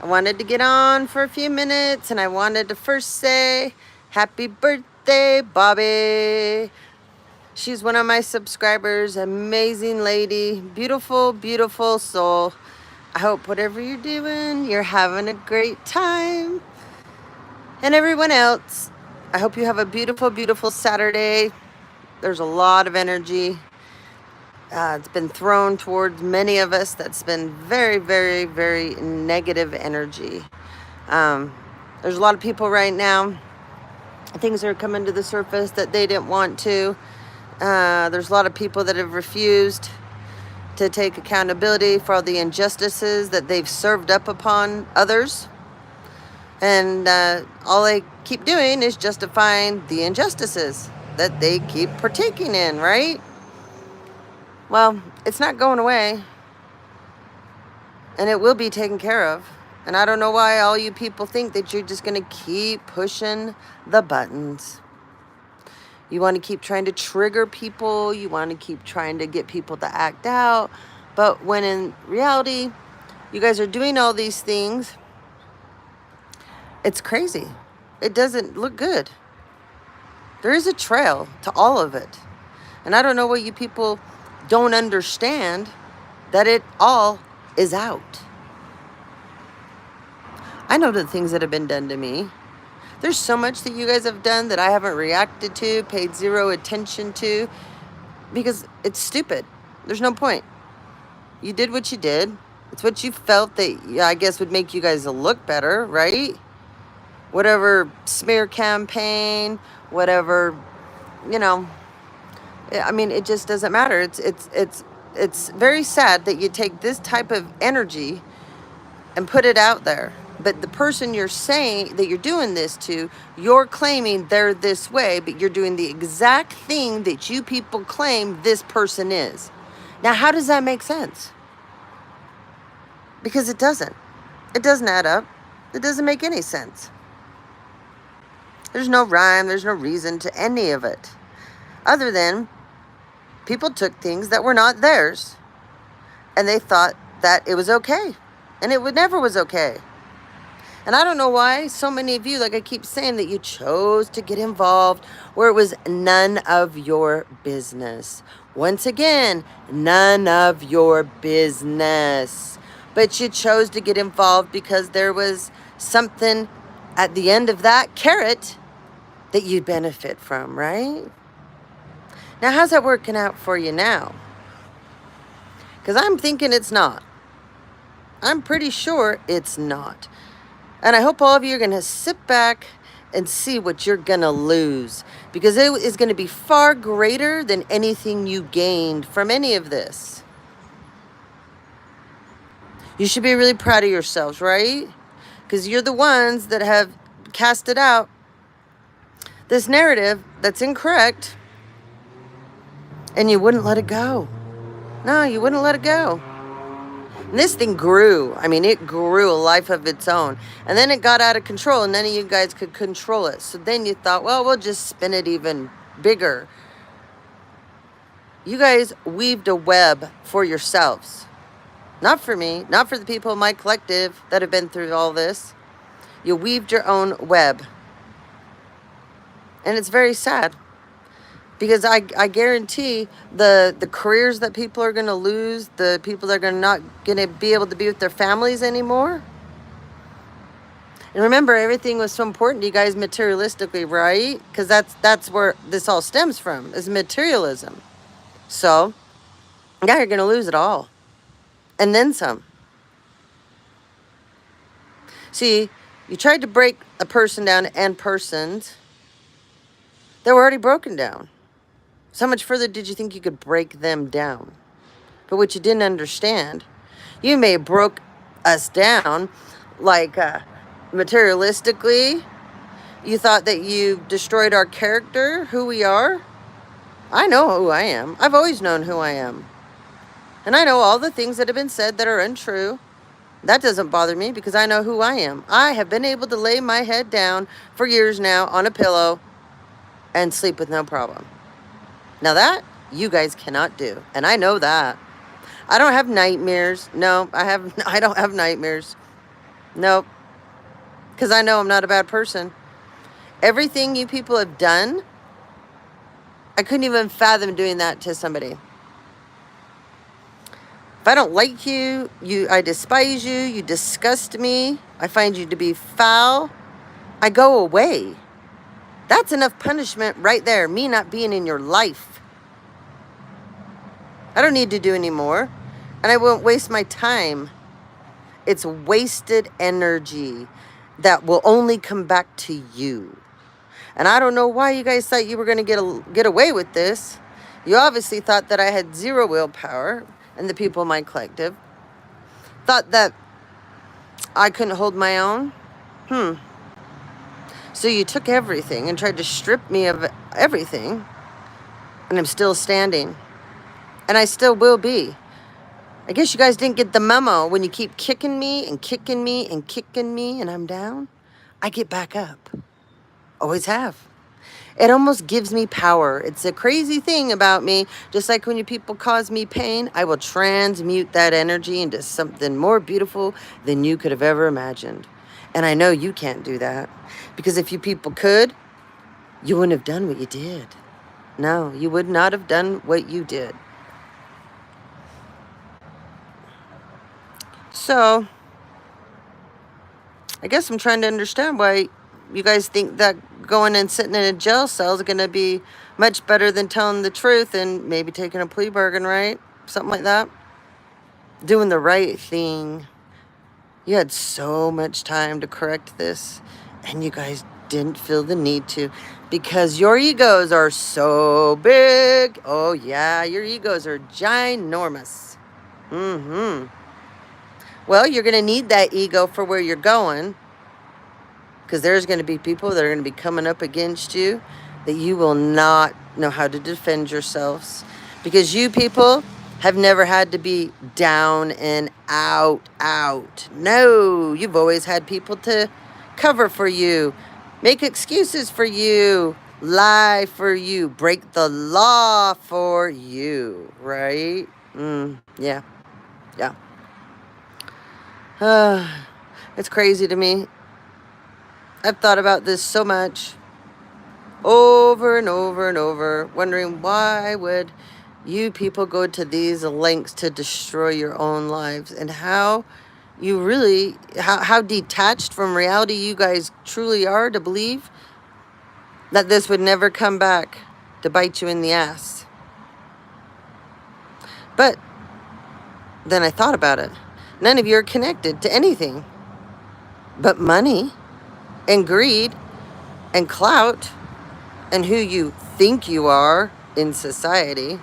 I wanted to get on for a few minutes, and I wanted to first say happy birthday, Bobby. She's one of my subscribers, amazing lady, beautiful, beautiful soul. I hope whatever you're doing, you're having a great time. And everyone else, I hope you have a beautiful, beautiful Saturday. There's a lot of energy. It's been thrown towards many of us that's been very, very, very negative energy. There's a lot of people right now, things are coming to the surface that they didn't want to. There's a lot of people that have refused to take accountability for all the injustices that they've served up upon others. And all they keep doing is justifying the injustices that they keep partaking in, right? Well, it's not going away. And it will be taken care of. And I don't know why all you people think that you're just going to keep pushing the buttons. You want to keep trying to trigger people. You want to keep trying to get people to act out. But when in reality, you guys are doing all these things, it's crazy. It doesn't look good. There is a trail to all of it. And I don't know what you people don't understand, that it all is out. I know the things that have been done to me. There's so much that you guys have done that I haven't reacted to, paid zero attention to, because it's stupid. There's no point. You did what you did. It's what you felt that, I guess, would make you guys look better, right? Whatever smear campaign, whatever, I mean, it just doesn't matter. It's very sad that you take this type of energy and put it out there. But the person you're saying that you're doing this to, you're claiming they're this way, but you're doing the exact thing that you people claim this person is. Now, how does that make sense? Because it doesn't. It doesn't add up. It doesn't make any sense. There's no rhyme. There's no reason to any of it. Other than people took things that were not theirs, and they thought that it was okay. And it never was okay. And I don't know why so many of you, like I keep saying, that you chose to get involved where it was none of your business. Once again, none of your business. But you chose to get involved because there was something at the end of that carrot that you'd benefit from, right? Now, how's that working out for you now? Because I'm thinking it's not. I'm pretty sure it's not. And I hope all of you are going to sit back and see what you're going to lose. Because it is going to be far greater than anything you gained from any of this. You should be really proud of yourselves, right? Because you're the ones that have casted out this narrative that's incorrect. And you wouldn't let it go. No, you wouldn't let it go. And this thing grew. I mean, it grew a life of its own. And then it got out of control, and none of you guys could control it. So then you thought, well, we'll just spin it even bigger. You guys weaved a web for yourselves. Not for me, not for the people in my collective that have been through all this. You weaved your own web. And it's very sad. Because I guarantee the careers that people are going to lose, the people that are not going to be able to be with their families anymore. And remember, everything was so important to you guys materialistically, right? Because that's where this all stems from, is materialism. So, yeah, you're going to lose it all. And then some. See, you tried to break a person down and persons that were already broken down. So how much further did you think you could break them down? But what you didn't understand, you may have broke us down like materialistically. You thought that you destroyed our character, who we are. I know who I am. I've always known who I am. And I know all the things that have been said that are untrue. That doesn't bother me because I know who I am. I have been able to lay my head down for years now on a pillow and sleep with no problem. Now that, you guys cannot do. And I know that. I don't have nightmares. No, I don't have nightmares. Nope. Because I know I'm not a bad person. Everything you people have done, I couldn't even fathom doing that to somebody. If I don't like you, I despise you, you disgust me, I find you to be foul, I go away. That's enough punishment right there, me not being in your life. I don't need to do any more, and I won't waste my time. It's wasted energy that will only come back to you. And I don't know why you guys thought you were going to get away with this. You obviously thought that I had zero willpower, and the people in my collective thought that I couldn't hold my own. So you took everything and tried to strip me of everything, and I'm still standing. And I still will be. I guess you guys didn't get the memo. When you keep kicking me and kicking me and kicking me and I'm down, I get back up. Always have. It almost gives me power. It's a crazy thing about me. Just like when you people cause me pain, I will transmute that energy into something more beautiful than you could have ever imagined. And I know you can't do that. Because if you people could, you wouldn't have done what you did. No, you would not have done what you did. So, I guess I'm trying to understand why you guys think that going and sitting in a jail cell is going to be much better than telling the truth and maybe taking a plea bargain, right? Something like that. Doing the right thing. You had so much time to correct this, and you guys didn't feel the need to because your egos are so big. Oh, yeah, your egos are ginormous. Well, you're going to need that ego for where you're going, because there's going to be people that are going to be coming up against you that you will not know how to defend yourselves, because you people have never had to be down and out. No, you've always had people to cover for you, make excuses for you, lie for you, break the law for you, right? Yeah. It's crazy to me. I've thought about this so much, over and over and over, wondering why would you people go to these lengths to destroy your own lives, and how you really, how detached from reality you guys truly are to believe that this would never come back to bite you in the ass. But then I thought about it. None of you are connected to anything but money and greed and clout and who you think you are in society.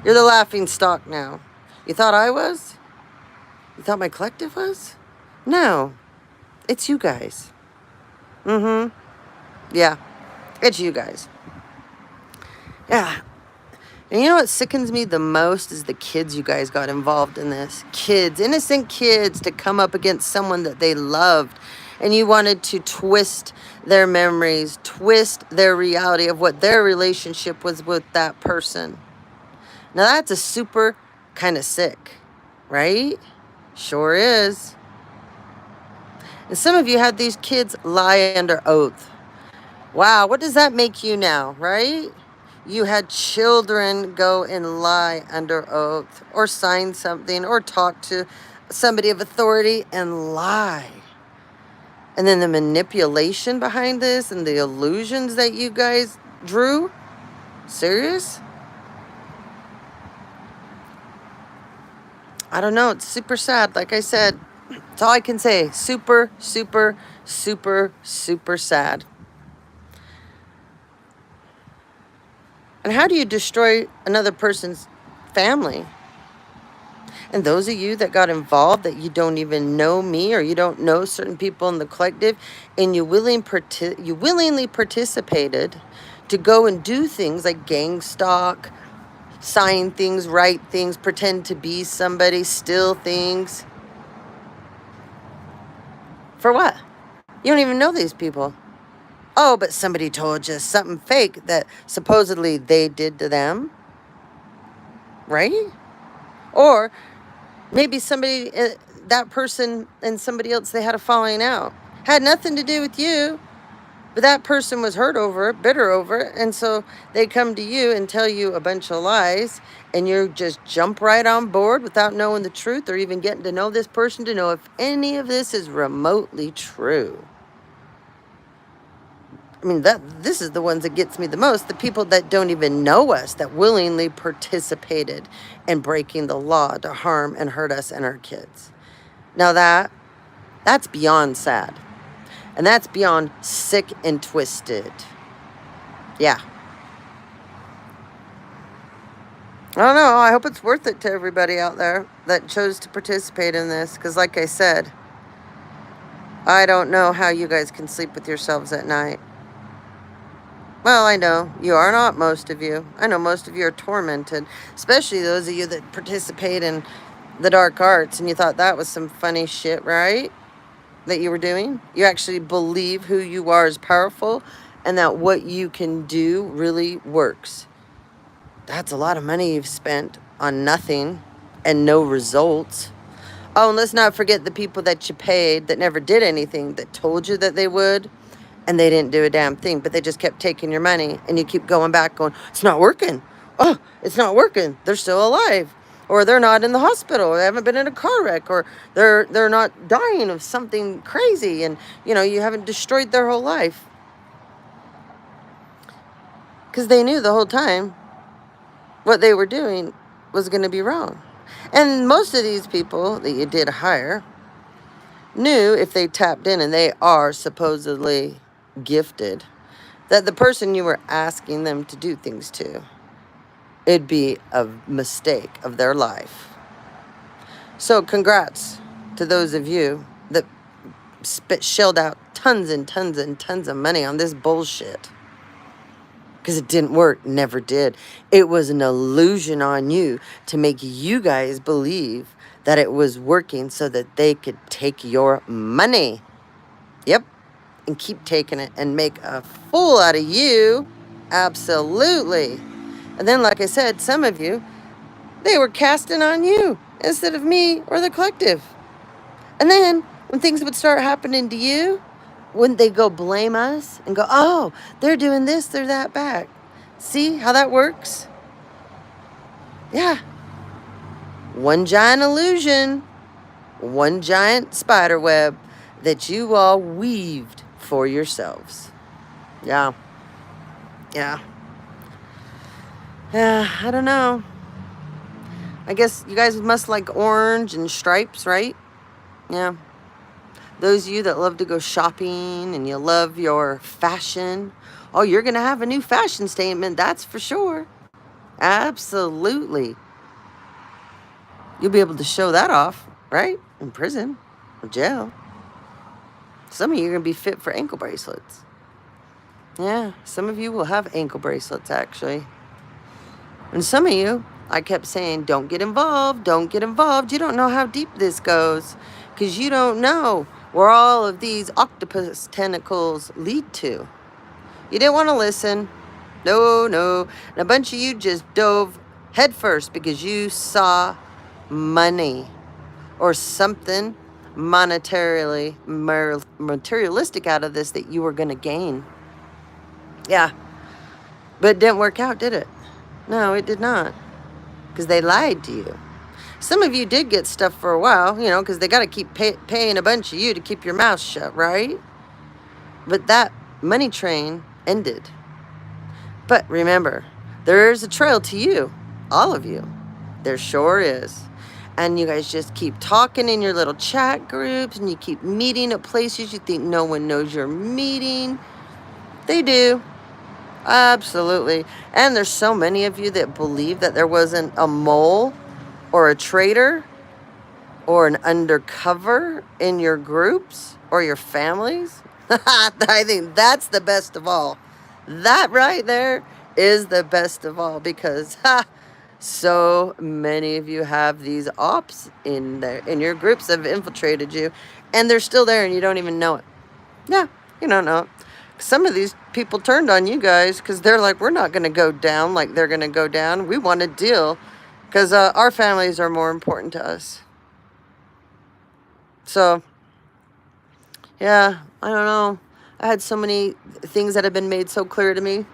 You're the laughing stock now. You thought I was? You thought my collective was? No, it's you guys. Yeah, it's you guys. Yeah. And you know what sickens me the most is the kids you guys got involved in this. Kids, innocent kids, to come up against someone that they loved. And you wanted to twist their memories, twist their reality of what their relationship was with that person. Now that's a super kind of sick, right? Sure is. And some of you had these kids lie under oath. Wow, what does that make you now, right? You had children go and lie under oath, or sign something, or talk to somebody of authority and lie. And then the manipulation behind this and the illusions that you guys drew. Serious? I don't know. It's super sad. Like I said, that's all I can say. Super, super, super, super sad. And how do you destroy another person's family? And those of you that got involved, that you don't even know me, or you don't know certain people in the collective, and you willingly participated to go and do things like gang stalk, sign things, write things, pretend to be somebody, steal things. For what? You don't even know these people. Oh, but somebody told you something fake that supposedly they did to them, right? Or maybe somebody that person and somebody else, they had a falling out. Had nothing to do with you, but that person was hurt over it, bitter over it, and so they come to you and tell you a bunch of lies, and you just jump right on board without knowing the truth or even getting to know this person to know if any of this is remotely true. I mean, this is the ones that gets me the most. The people that don't even know us, that willingly participated in breaking the law to harm and hurt us and our kids. Now that's beyond sad. And that's beyond sick and twisted. Yeah. I don't know. I hope it's worth it to everybody out there that chose to participate in this. Because like I said, I don't know how you guys can sleep with yourselves at night. Well, I know you are not, most of you. I know most of you are tormented, especially those of you that participate in the dark arts and you thought that was some funny shit, right? That you were doing. You actually believe who you are is powerful and that what you can do really works. That's a lot of money you've spent on nothing and no results. Oh, and let's not forget the people that you paid that never did anything, that told you that they would. And they didn't do a damn thing, but they just kept taking your money. And you keep going back going, it's not working. Oh, it's not working. They're still alive. Or they're not in the hospital. Or they haven't been in a car wreck. Or they're not dying of something crazy. And, you know, you haven't destroyed their whole life. Because they knew the whole time what they were doing was going to be wrong. And most of these people that you did hire knew if they tapped in, and they are supposedly gifted, that the person you were asking them to do things to, it'd be a mistake of their life. So congrats to those of you that shelled out tons and tons and tons of money on this bullshit. Because it didn't work, never did. It was an illusion on you to make you guys believe that it was working so that they could take your money. Yep. And keep taking it and make a fool out of you. Absolutely. And then, like I said, some of you, they were casting on you instead of me or the collective. And then when things would start happening to you, wouldn't they go blame us and go, oh, they're doing this, they're that back. See how that works? Yeah. One giant illusion, one giant spider web that you all weaved for yourselves. Yeah. Yeah. Yeah, I don't know. I guess you guys must like orange and stripes, right? Yeah. Those of you that love to go shopping and you love your fashion. Oh, you're going to have a new fashion statement, that's for sure. Absolutely. You'll be able to show that off, right? In prison or jail. Some of you are going to be fit for ankle bracelets. Yeah, some of you will have ankle bracelets, actually. And some of you, I kept saying, don't get involved, don't get involved. You don't know how deep this goes because you don't know where all of these octopus tentacles lead to. You didn't want to listen. No. And a bunch of you just dove headfirst because you saw money or something monetarily, materialistic out of this that you were going to gain. Yeah. But it didn't work out, did it? No, it did not. Because they lied to you. Some of you did get stuff for a while, you know, because they got to keep paying a bunch of you to keep your mouth shut, right? But that money train ended. But remember, there's a trail to you, all of you. There sure is. And you guys just keep talking in your little chat groups, and you keep meeting at places you think no one knows you're meeting. They do. Absolutely. And there's so many of you that believe that there wasn't a mole or a traitor or an undercover in your groups or your families. I think that's the best of all. That right there is the best of all because so many of you have these ops in there, in your groups that have infiltrated you, and they're still there and you don't even know it. Yeah, you don't know it. Some of these people turned on you guys because they're like, we're not going to go down like they're going to go down. We want a deal because our families are more important to us. So, yeah, I don't know. I had so many things that have been made so clear to me.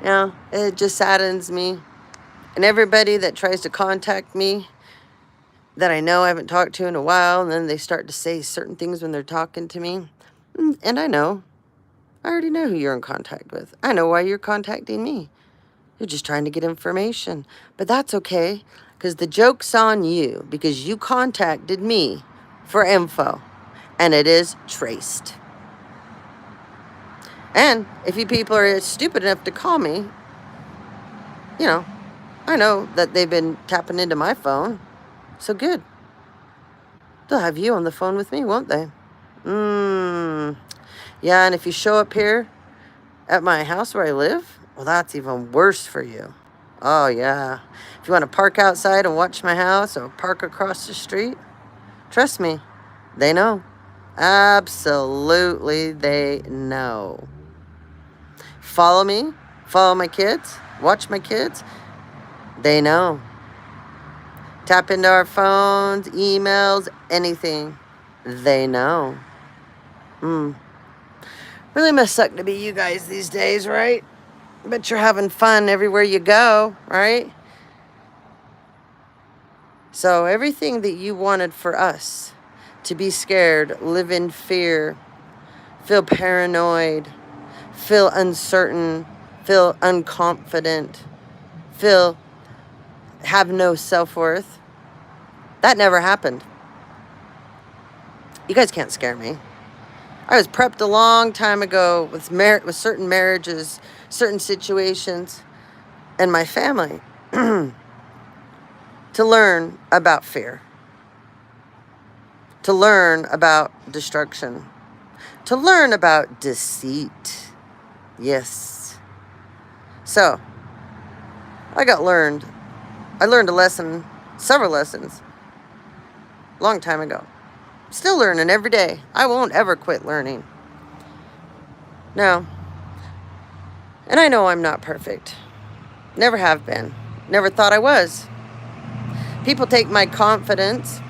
Yeah, it just saddens me. And everybody that tries to contact me that I know I haven't talked to in a while, and then they start to say certain things when they're talking to me. And I know. I already know who you're in contact with. I know why you're contacting me. You're just trying to get information. But that's okay, because the joke's on you, because you contacted me for info, and it is traced. And if you people are stupid enough to call me, you know, I know that they've been tapping into my phone. So good. They'll have you on the phone with me, won't they? Yeah, and if you show up here at my house where I live, well, that's even worse for you. Oh, yeah. If you want to park outside and watch my house or park across the street, trust me, they know. Absolutely, they know. Follow me, follow my kids, watch my kids, they know. Tap into our phones, emails, anything, they know. Really must suck to be you guys these days, right? But you're having fun everywhere you go, right? So everything that you wanted for us, to be scared, live in fear, feel paranoid, feel uncertain, feel unconfident, have no self-worth, that never happened. You guys can't scare me. I was prepped a long time ago with certain marriages, certain situations, and my family to learn about fear, to learn about destruction, to learn about deceit. Yes. So, I learned a lesson, several lessons, long time ago. Still learning every day. I won't ever quit learning. No. And I know I'm not perfect. Never have been. Never thought I was. People take my confidence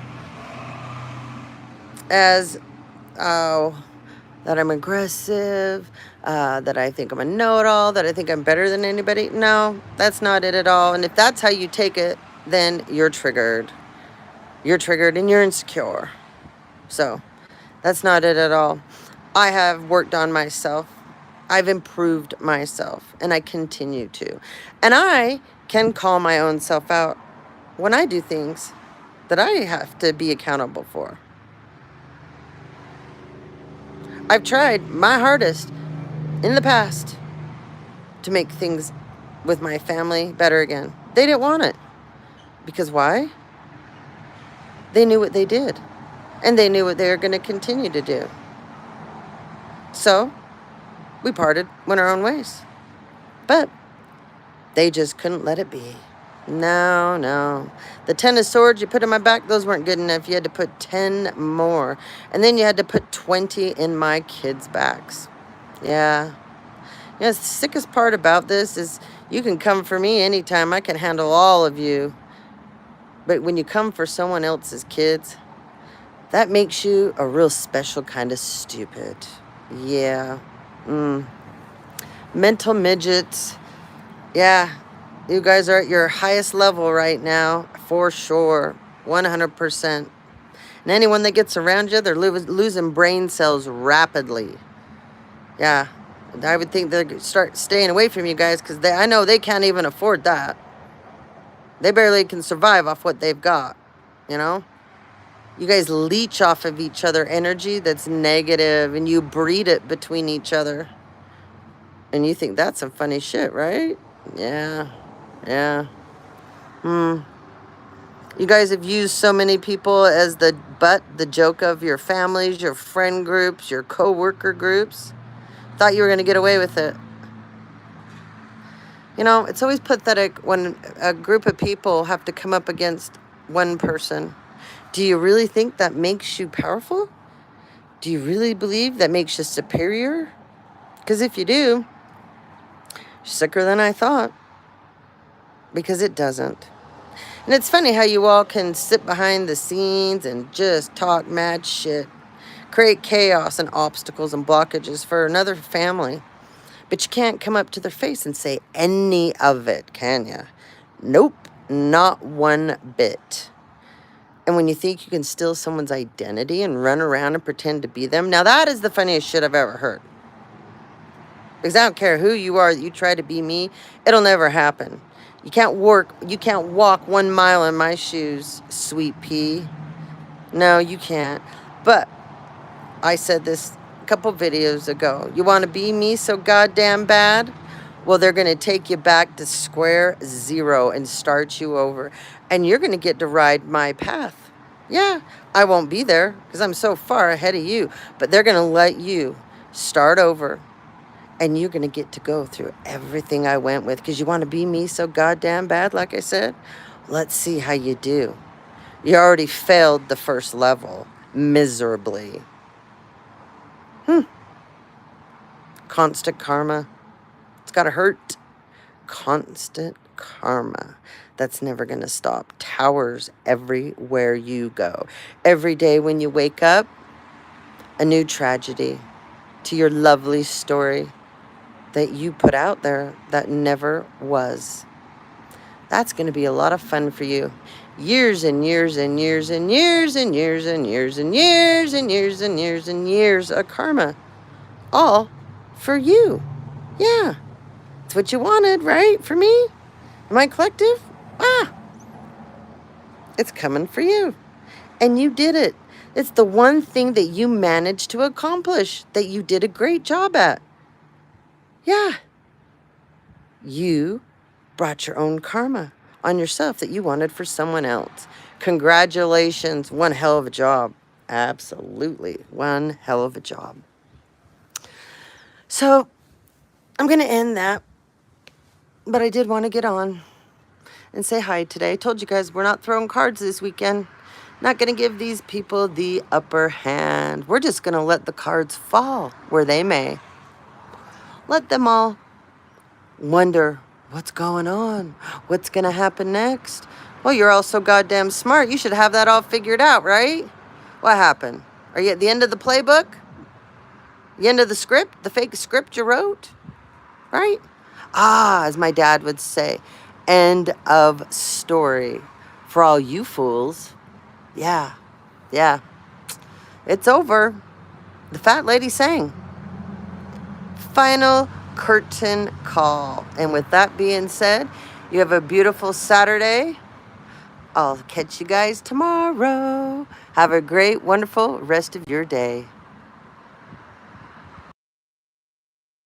as, that I'm aggressive, that I think I'm a know-it-all, that I think I'm better than anybody. No, that's not it at all. And if that's how you take it, then you're triggered. You're triggered and you're insecure. So, that's not it at all. I have worked on myself. I've improved myself, and I continue to. And I can call my own self out when I do things that I have to be accountable for. I've tried my hardest in the past to make things with my family better again. They didn't want it. Because why? They knew what they did. And they knew what they were going to continue to do. So, we went our own ways. But they just couldn't let it be. No. The 10 of swords you put in my back, those weren't good enough. You had to put 10 more. And then you had to put 20 in my kids' backs. Yeah. The sickest part about this is you can come for me anytime. I can handle all of you. But when you come for someone else's kids, that makes you a real special kind of stupid. Yeah. Mental midgets. Yeah. You guys are at your highest level right now, for sure. 100%. And anyone that gets around you, they're losing brain cells rapidly. Yeah. I would think they'd start staying away from you guys because I know they can't even afford that. They barely can survive off what they've got, you know? You guys leech off of each other energy that's negative, and you breed it between each other. And you think that's some funny shit, right? Yeah. You guys have used so many people as the joke of your families, your friend groups, your co-worker groups. Thought you were going to get away with it. It's always pathetic when a group of people have to come up against one person. Do you really think that makes you powerful? Do you really believe that makes you superior? Because if you do, you're sicker than I thought. Because it doesn't. And it's funny how you all can sit behind the scenes and just talk mad shit, create chaos and obstacles and blockages for another family. But you can't come up to their face and say any of it, can you? Nope, not one bit. And when you think you can steal someone's identity and run around and pretend to be them, now that is the funniest shit I've ever heard. Because I don't care who you are, that you try to be me, it'll never happen. You can't walk 1 mile in my shoes, sweet pea. No, you can't. But I said this a couple videos ago. You want to be me so goddamn bad? Well, they're going to take you back to square zero and start you over. And you're going to get to ride my path. Yeah, I won't be there because I'm so far ahead of you. But they're going to let you start over. And you're going to get to go through everything I went with because you want to be me so goddamn bad, like I said. Let's see how you do. You already failed the first level miserably. Constant karma. It's got to hurt. Constant karma. That's never going to stop. Towers everywhere you go. Every day when you wake up, a new tragedy to your lovely story that you put out there that never was. That's going to be a lot of fun for you. Years and years and years and years and years and years and years and years and years and years of karma. All for you. Yeah. It's what you wanted, right? For me? My collective? It's coming for you. And you did it. It's the one thing that you managed to accomplish that you did a great job at. Yeah. You brought your own karma on yourself that you wanted for someone else. Congratulations. One hell of a job. Absolutely. One hell of a job. So, I'm going to end that. But I did want to get on and say hi today. I told you guys we're not throwing cards this weekend. Not going to give these people the upper hand. We're just going to let the cards fall where they may. Let them all wonder what's going on. What's going to happen next? Well, you're all so goddamn smart. You should have that all figured out, right? What happened? Are you at the end of the playbook? The end of the script? The fake script you wrote? Right? As my dad would say, end of story. For all you fools. Yeah. It's over. The fat lady sang. Final curtain call. And with that being said, you have a beautiful Saturday. I'll catch you guys tomorrow. Have a great, wonderful rest of your day.